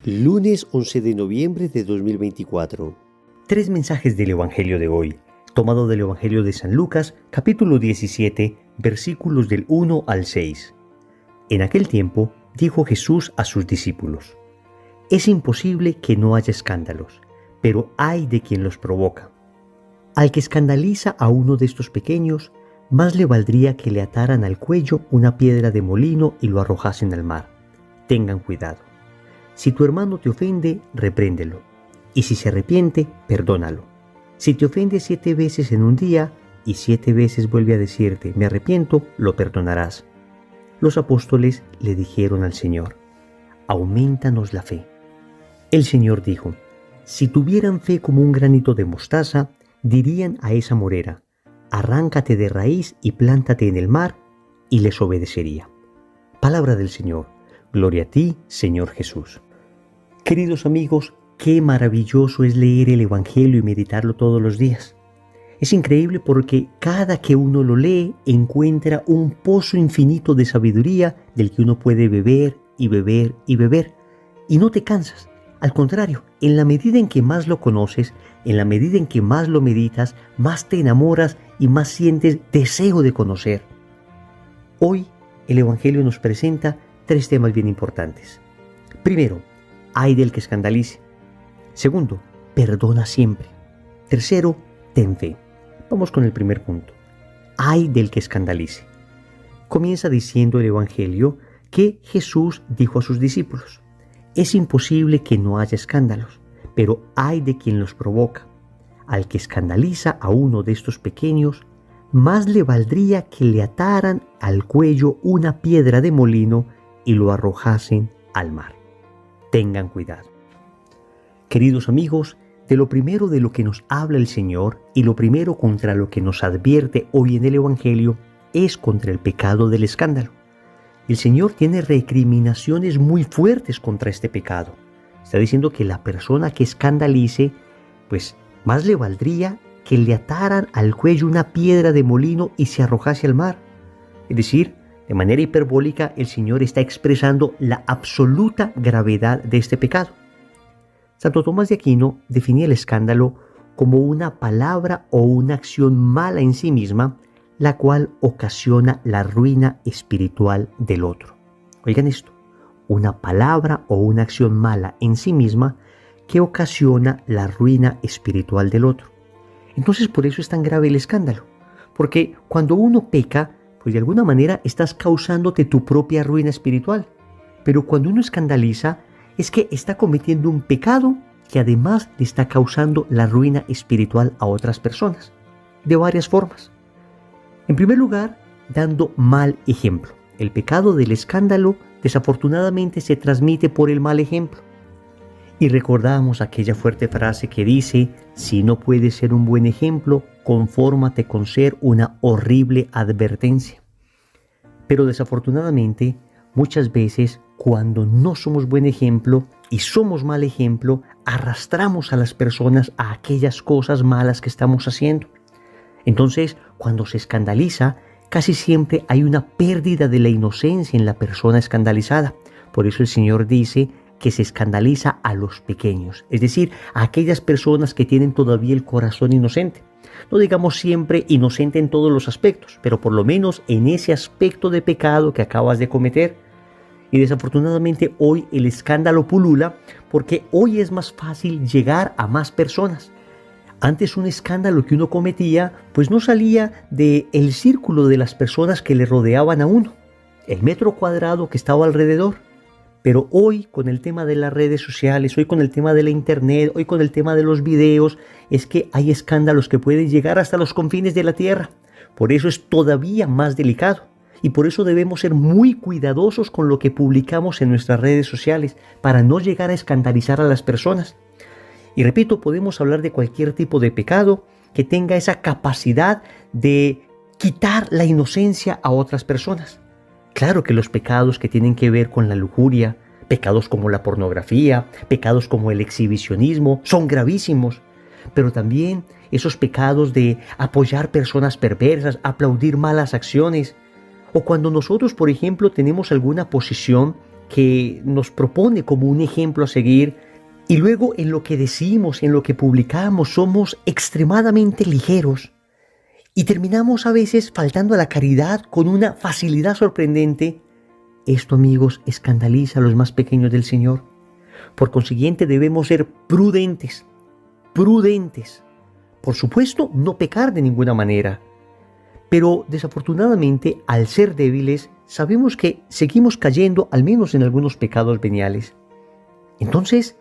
Lunes 11 de noviembre de 2024. Tres mensajes del Evangelio de hoy, tomado del Evangelio de San Lucas, capítulo 17, versículos del 1 al 6. En aquel tiempo, dijo Jesús a sus discípulos: Es imposible que no haya escándalos, pero hay de quien los provoca. Al que escandaliza a uno de estos pequeños, más le valdría que le ataran al cuello una piedra de molino y lo arrojasen al mar. Tengan cuidado. Si tu hermano te ofende, repréndelo, y si se arrepiente, perdónalo. Si te ofende 7 veces en un día, y 7 veces vuelve a decirte, me arrepiento, lo perdonarás. Los apóstoles le dijeron al Señor: aumentanos la fe. El Señor dijo: si tuvieran fe como un granito de mostaza, dirían a esa morera, arráncate de raíz y plántate en el mar, y les obedecería. Palabra del Señor. Gloria a ti, Señor Jesús. Queridos amigos, qué maravilloso es leer el Evangelio y meditarlo todos los días. Es increíble porque cada que uno lo lee encuentra un pozo infinito de sabiduría del que uno puede beber y beber y beber. Y no te cansas. Al contrario, en la medida en que más lo conoces, en la medida en que más lo meditas, más te enamoras y más sientes deseo de conocer. Hoy el Evangelio nos presenta 3 temas bien importantes. Primero, ay del que escandalice. Segundo, perdona siempre. Tercero, ten fe. Vamos con el primer punto. Ay del que escandalice. Comienza diciendo el Evangelio que Jesús dijo a sus discípulos: es imposible que no haya escándalos, pero ay de quien los provoca. Al que escandaliza a uno de estos pequeños, más le valdría que le ataran al cuello una piedra de molino y lo arrojasen al mar. Tengan cuidado. Queridos amigos, de lo primero de lo que nos habla el Señor y lo primero contra lo que nos advierte hoy en el Evangelio es contra el pecado del escándalo. El Señor tiene recriminaciones muy fuertes contra este pecado. Está diciendo que la persona que escandalice, pues más le valdría que le ataran al cuello una piedra de molino y se arrojase al mar. Es decir, de manera hiperbólica, el Señor está expresando la absoluta gravedad de este pecado. Santo Tomás de Aquino definía el escándalo como una palabra o una acción mala en sí misma, la cual ocasiona la ruina espiritual del otro. Oigan esto, una palabra o una acción mala en sí misma que ocasiona la ruina espiritual del otro. Entonces por eso es tan grave el escándalo, porque cuando uno peca, pues de alguna manera estás causándote tu propia ruina espiritual. Pero cuando uno escandaliza, es que está cometiendo un pecado que además le está causando la ruina espiritual a otras personas, de varias formas. En primer lugar, dando mal ejemplo. El pecado del escándalo desafortunadamente se transmite por el mal ejemplo. Y recordamos aquella fuerte frase que dice: si no puedes ser un buen ejemplo, confórmate con ser una horrible advertencia. Pero desafortunadamente, muchas veces cuando no somos buen ejemplo y somos mal ejemplo, arrastramos a las personas a aquellas cosas malas que estamos haciendo. Entonces, cuando se escandaliza, casi siempre hay una pérdida de la inocencia en la persona escandalizada. Por eso el Señor dice que se escandaliza a los pequeños, es decir, a aquellas personas que tienen todavía el corazón inocente. No digamos siempre inocente en todos los aspectos, pero por lo menos en ese aspecto de pecado que acabas de cometer. Y desafortunadamente hoy el escándalo pulula porque hoy es más fácil llegar a más personas. Antes un escándalo que uno cometía pues no salía del círculo de las personas que le rodeaban a uno, el metro cuadrado que estaba alrededor. Pero hoy con el tema de las redes sociales, hoy con el tema de la internet, hoy con el tema de los videos, es que hay escándalos que pueden llegar hasta los confines de la tierra. Por eso es todavía más delicado. Y por eso debemos ser muy cuidadosos con lo que publicamos en nuestras redes sociales para no llegar a escandalizar a las personas. Y repito, podemos hablar de cualquier tipo de pecado que tenga esa capacidad de quitar la inocencia a otras personas. Claro que los pecados que tienen que ver con la lujuria, pecados como la pornografía, pecados como el exhibicionismo, son gravísimos. Pero también esos pecados de apoyar personas perversas, aplaudir malas acciones, o cuando nosotros, por ejemplo, tenemos alguna posición que nos propone como un ejemplo a seguir, y luego en lo que decimos, en lo que publicamos, somos extremadamente ligeros y terminamos a veces faltando a la caridad con una facilidad sorprendente. Esto, amigos, escandaliza a los más pequeños del Señor. Por consiguiente, debemos ser prudentes. Por supuesto, no pecar de ninguna manera. Pero desafortunadamente, al ser débiles, sabemos que seguimos cayendo al menos en algunos pecados veniales. Entonces,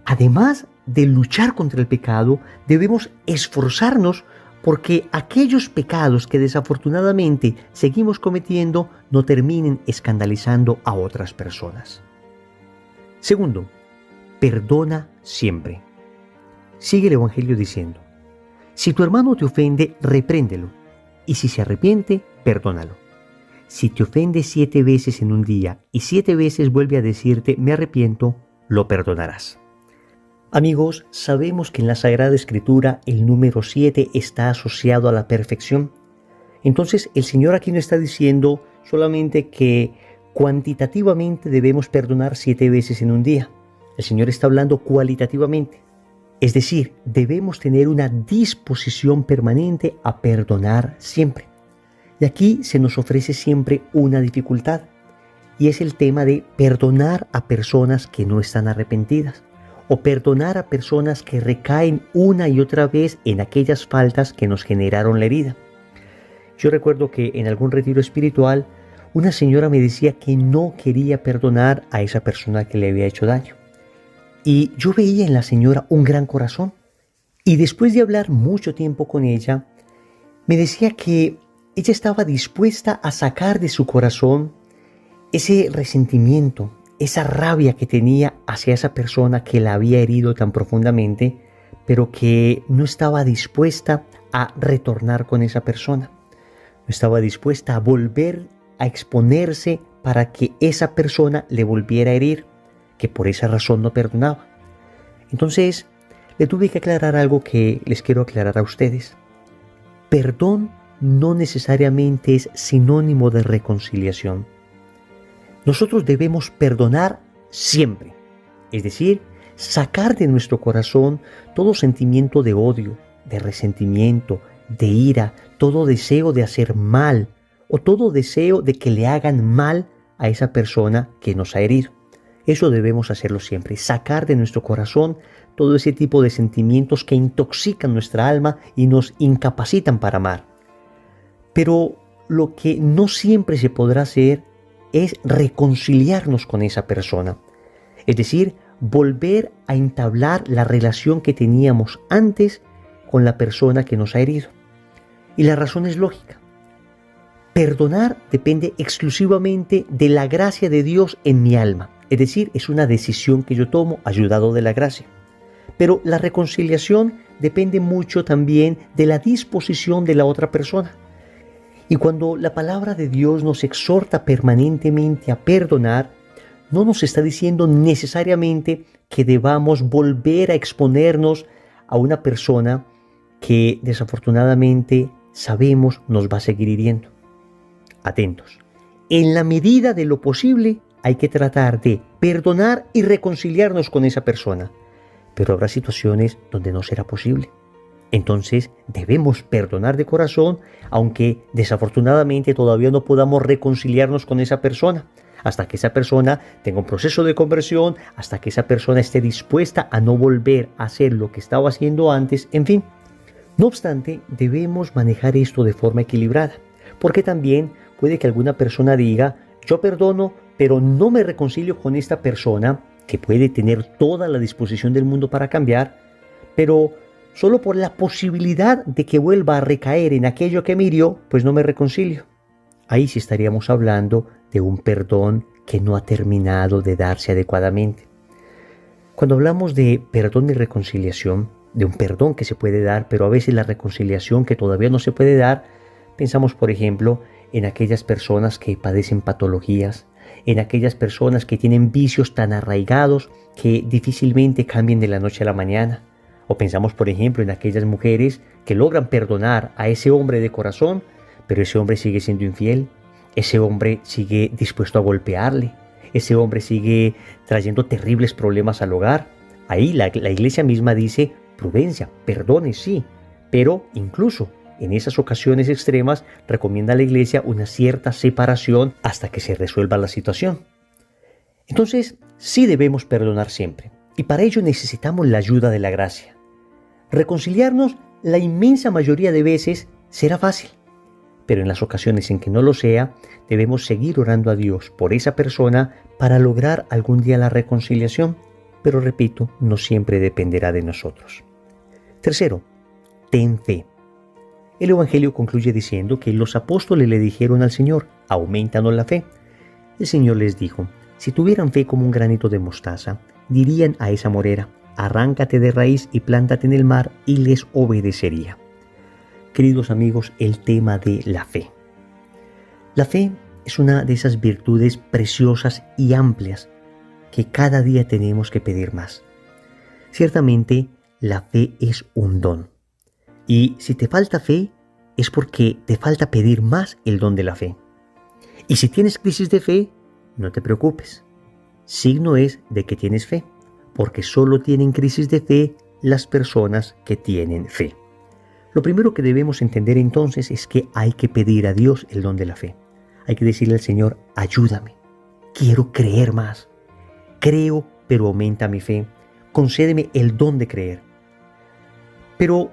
además de luchar contra el pecado, debemos esforzarnos porque aquellos pecados que desafortunadamente seguimos cometiendo no terminen escandalizando a otras personas. Segundo, perdona siempre. Sigue el Evangelio diciendo: si tu hermano te ofende, repréndelo, y si se arrepiente, perdónalo. Si te ofende 7 veces en un día y 7 veces vuelve a decirte me arrepiento, lo perdonarás. Amigos, sabemos que en la Sagrada Escritura el número 7 está asociado a la perfección. Entonces el Señor aquí no está diciendo solamente que cuantitativamente debemos perdonar 7 veces en un día. El Señor está hablando cualitativamente. Es decir, debemos tener una disposición permanente a perdonar siempre. Y aquí se nos ofrece siempre una dificultad, y es el tema de perdonar a personas que no están arrepentidas, o perdonar a personas que recaen una y otra vez en aquellas faltas que nos generaron la herida. Yo recuerdo que en algún retiro espiritual, una señora me decía que no quería perdonar a esa persona que le había hecho daño. Y yo veía en la señora un gran corazón. Y después de hablar mucho tiempo con ella, me decía que ella estaba dispuesta a sacar de su corazón ese resentimiento, esa rabia que tenía hacia esa persona que la había herido tan profundamente, pero que no estaba dispuesta a retornar con esa persona. No estaba dispuesta a volver a exponerse para que esa persona le volviera a herir, que por esa razón no perdonaba. Entonces, le tuve que aclarar algo que les quiero aclarar a ustedes. Perdón no necesariamente es sinónimo de reconciliación. Nosotros debemos perdonar siempre, es decir, sacar de nuestro corazón todo sentimiento de odio, de resentimiento, de ira, todo deseo de hacer mal o todo deseo de que le hagan mal a esa persona que nos ha herido. Eso debemos hacerlo siempre, sacar de nuestro corazón todo ese tipo de sentimientos que intoxican nuestra alma y nos incapacitan para amar. Pero lo que no siempre se podrá hacer es reconciliarnos con esa persona. Es decir, volver a entablar la relación que teníamos antes con la persona que nos ha herido. Y la razón es lógica. Perdonar depende exclusivamente de la gracia de Dios en mi alma. Es decir, es una decisión que yo tomo ayudado de la gracia. Pero la reconciliación depende mucho también de la disposición de la otra persona. Y cuando la palabra de Dios nos exhorta permanentemente a perdonar, no nos está diciendo necesariamente que debamos volver a exponernos a una persona que desafortunadamente sabemos nos va a seguir hiriendo. Atentos. En la medida de lo posible hay que tratar de perdonar y reconciliarnos con esa persona, pero habrá situaciones donde no será posible. Entonces debemos perdonar de corazón, aunque desafortunadamente todavía no podamos reconciliarnos con esa persona, hasta que esa persona tenga un proceso de conversión, hasta que esa persona esté dispuesta a no volver a hacer lo que estaba haciendo antes, en fin. No obstante, debemos manejar esto de forma equilibrada, porque también puede que alguna persona diga, yo perdono, pero no me reconcilio con esta persona, que puede tener toda la disposición del mundo para cambiar, pero solo por la posibilidad de que vuelva a recaer en aquello que me hirió, pues no me reconcilio. Ahí sí estaríamos hablando de un perdón que no ha terminado de darse adecuadamente. Cuando hablamos de perdón y reconciliación, de un perdón que se puede dar, pero a veces la reconciliación que todavía no se puede dar, pensamos, por ejemplo, en aquellas personas que padecen patologías, en aquellas personas que tienen vicios tan arraigados que difícilmente cambien de la noche a la mañana. O pensamos, por ejemplo, en aquellas mujeres que logran perdonar a ese hombre de corazón, pero ese hombre sigue siendo infiel, ese hombre sigue dispuesto a golpearle, ese hombre sigue trayendo terribles problemas al hogar. Ahí la iglesia misma dice, prudencia, perdone, sí, pero incluso en esas ocasiones extremas recomienda a la iglesia una cierta separación hasta que se resuelva la situación. Entonces, sí debemos perdonar siempre, y para ello necesitamos la ayuda de la gracia. Reconciliarnos la inmensa mayoría de veces será fácil, pero en las ocasiones en que no lo sea, debemos seguir orando a Dios por esa persona para lograr algún día la reconciliación, pero repito, no siempre dependerá de nosotros. Tercero, ten fe. El Evangelio concluye diciendo que los apóstoles le dijeron al Señor, aumentanos la fe. El Señor les dijo, si tuvieran fe como un granito de mostaza, dirían a esa morera, arráncate de raíz y plántate en el mar, y les obedecería. Queridos amigos, el tema de la fe. La fe es una de esas virtudes preciosas y amplias que cada día tenemos que pedir más. Ciertamente, la fe es un don. Y si te falta fe, es porque te falta pedir más el don de la fe. Y si tienes crisis de fe, no te preocupes. Signo es de que tienes fe, porque solo tienen crisis de fe las personas que tienen fe. Lo primero que debemos entender entonces es que hay que pedir a Dios el don de la fe. Hay que decirle al Señor, ayúdame, quiero creer más. Creo, pero aumenta mi fe. Concédeme el don de creer. Pero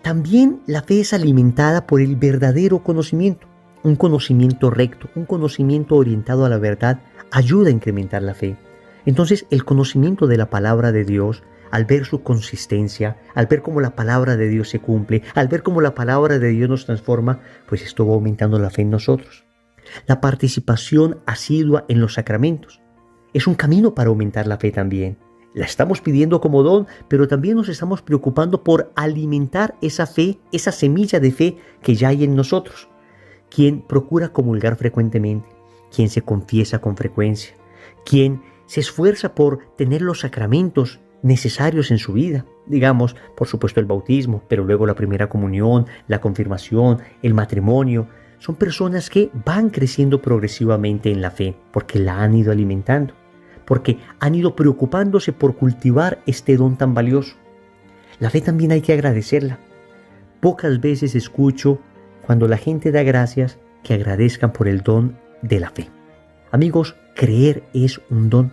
también la fe es alimentada por el verdadero conocimiento. Un conocimiento recto, un conocimiento orientado a la verdad, ayuda a incrementar la fe. Entonces, el conocimiento de la palabra de Dios, al ver su consistencia, al ver cómo la palabra de Dios se cumple, al ver cómo la palabra de Dios nos transforma, pues esto va aumentando la fe en nosotros. La participación asidua en los sacramentos es un camino para aumentar la fe también. La estamos pidiendo como don, pero también nos estamos preocupando por alimentar esa fe, esa semilla de fe que ya hay en nosotros. Quien procura comulgar frecuentemente, quien se confiesa con frecuencia, quien se esfuerza por tener los sacramentos necesarios en su vida. Digamos, por supuesto el bautismo, pero luego la primera comunión, la confirmación, el matrimonio. Son personas que van creciendo progresivamente en la fe porque la han ido alimentando, porque han ido preocupándose por cultivar este don tan valioso. La fe también hay que agradecerla. Pocas veces escucho cuando la gente da gracias que agradezcan por el don de la fe. Amigos, creer es un don.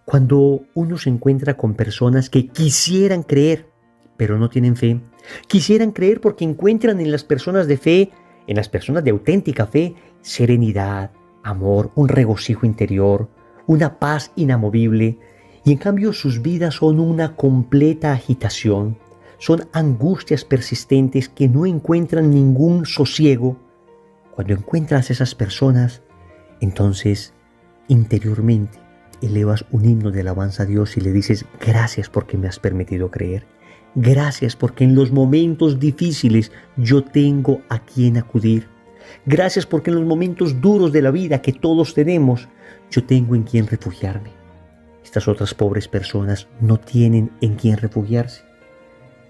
Cuando uno se encuentra con personas que quisieran creer, pero no tienen fe, quisieran creer porque encuentran en las personas de fe, en las personas de auténtica fe, serenidad, amor, un regocijo interior, una paz inamovible, y en cambio sus vidas son una completa agitación, son angustias persistentes que no encuentran ningún sosiego. Cuando encuentras esas personas, entonces interiormente elevas un himno de alabanza a Dios y le dices, gracias porque me has permitido creer. Gracias porque en los momentos difíciles yo tengo a quien acudir. Gracias porque en los momentos duros de la vida que todos tenemos, yo tengo en quien refugiarme. Estas otras pobres personas no tienen en quien refugiarse.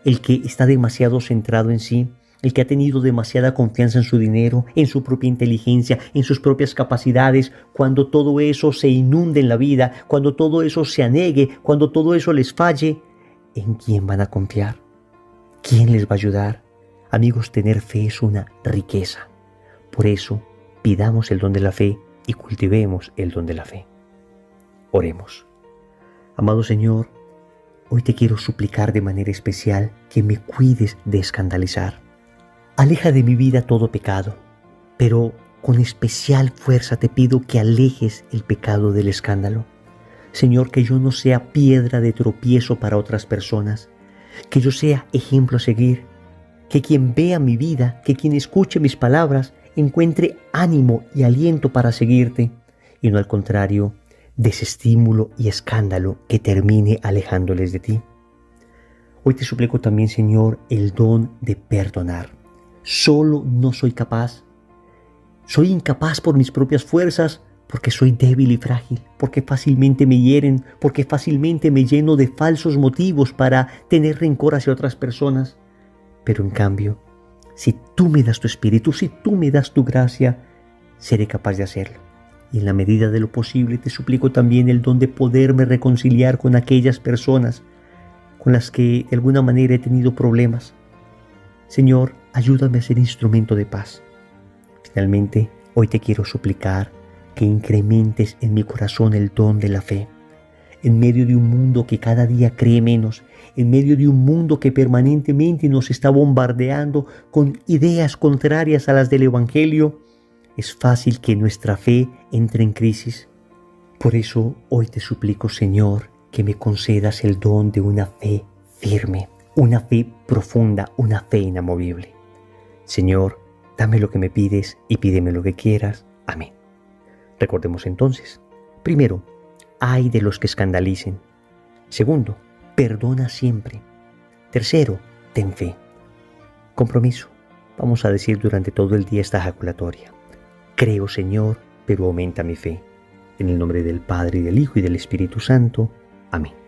El que está demasiado centrado en sí, el que ha tenido demasiada confianza en su dinero, en su propia inteligencia, en sus propias capacidades, cuando todo eso se inunde en la vida, cuando todo eso se anegue, cuando todo eso les falle, ¿en quién van a confiar? ¿Quién les va a ayudar? Amigos, tener fe es una riqueza. Por eso, pidamos el don de la fe y cultivemos el don de la fe. Oremos. Amado Señor, hoy te quiero suplicar de manera especial que me cuides de escandalizar. Aleja de mi vida todo pecado, pero con especial fuerza te pido que alejes el pecado del escándalo. Señor, que yo no sea piedra de tropiezo para otras personas, que yo sea ejemplo a seguir, que quien vea mi vida, que quien escuche mis palabras, encuentre ánimo y aliento para seguirte, y no al contrario, desestímulo y escándalo que termine alejándoles de ti. Hoy te suplico también, Señor, el don de perdonar. Solo no soy capaz. Soy incapaz por mis propias fuerzas, porque soy débil y frágil, porque fácilmente me hieren, porque fácilmente me lleno de falsos motivos para tener rencor hacia otras personas. Pero en cambio, si tú me das tu espíritu, si tú me das tu gracia, seré capaz de hacerlo. Y en la medida de lo posible te suplico también el don de poderme reconciliar con aquellas personas con las que de alguna manera he tenido problemas. Señor, ayúdame a ser instrumento de paz. Finalmente, hoy te quiero suplicar que incrementes en mi corazón el don de la fe. En medio de un mundo que cada día cree menos, en medio de un mundo que permanentemente nos está bombardeando con ideas contrarias a las del Evangelio, es fácil que nuestra fe entre en crisis. Por eso hoy te suplico, Señor, que me concedas el don de una fe firme, una fe profunda, una fe inamovible. Señor, dame lo que me pides y pídeme lo que quieras. Amén. Recordemos entonces, primero, ay de los que escandalicen. Segundo, perdona siempre. Tercero, ten fe. Compromiso. Vamos a decir durante todo el día esta ejaculatoria. Creo, Señor, pero aumenta mi fe. En el nombre del Padre, y del Hijo, y del Espíritu Santo. Amén.